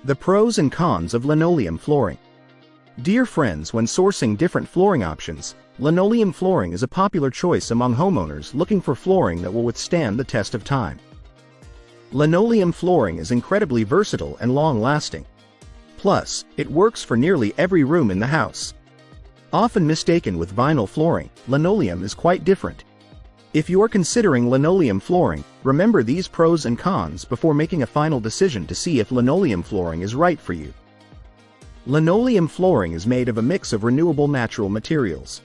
The pros and cons of linoleum flooring. Dear friends, when sourcing different flooring options, linoleum flooring is a popular choice among homeowners looking for flooring that will withstand the test of time. Linoleum flooring is incredibly versatile and long-lasting. Plus, it works for nearly every room in the house. Often mistaken with vinyl flooring, linoleum is quite different. If you are considering linoleum flooring, remember these pros and cons before making a final decision to see if linoleum flooring is right for you. Linoleum flooring is made of a mix of renewable natural materials.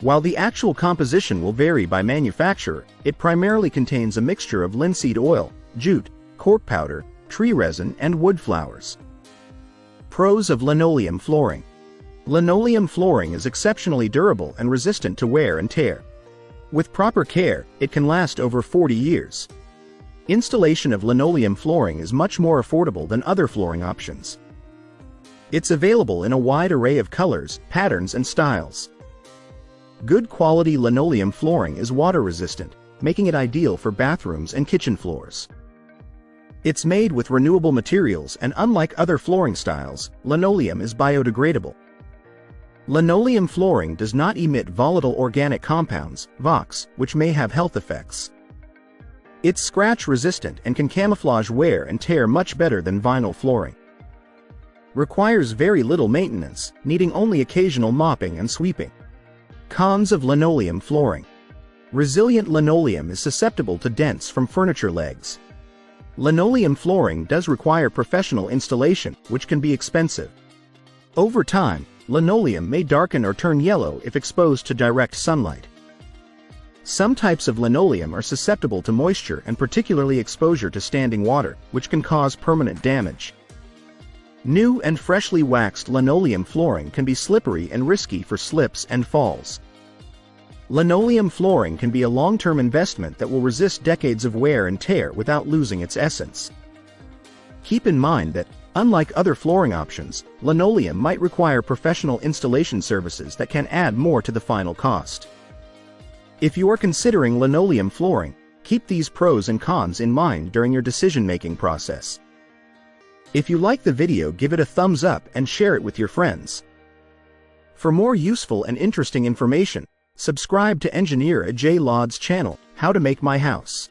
While the actual composition will vary by manufacturer, it primarily contains a mixture of linseed oil, jute, cork powder, tree resin, and wood flowers. Pros of linoleum flooring. Linoleum flooring is exceptionally durable and resistant to wear and tear. With proper care, it can last over 40 years. Installation of linoleum flooring is much more affordable than other flooring options. It's available in a wide array of colors, patterns, and styles. Good quality linoleum flooring is water-resistant, making it ideal for bathrooms and kitchen floors. It's made with renewable materials, and unlike other flooring styles, linoleum is biodegradable. Linoleum flooring does not emit volatile organic compounds, VOCs, which may have health effects. It's scratch-resistant and can camouflage wear and tear much better than vinyl flooring. Requires very little maintenance, needing only occasional mopping and sweeping. Cons of linoleum flooring. Resilient linoleum is susceptible to dents from furniture legs. Linoleum flooring does require professional installation, which can be expensive. Over time, linoleum may darken or turn yellow if exposed to direct sunlight. Some types of linoleum are susceptible to moisture and particularly exposure to standing water, which can cause permanent damage. New and freshly waxed linoleum flooring can be slippery and risky for slips and falls. Linoleum flooring can be a long-term investment that will resist decades of wear and tear without losing its essence. Keep in mind that, unlike other flooring options, linoleum might require professional installation services that can add more to the final cost. If you are considering linoleum flooring, keep these pros and cons in mind during your decision-making process. If you like the video, give it a thumbs up and share it with your friends. For more useful and interesting information, subscribe to Engineer Ajay Lod's channel, How to Make My House.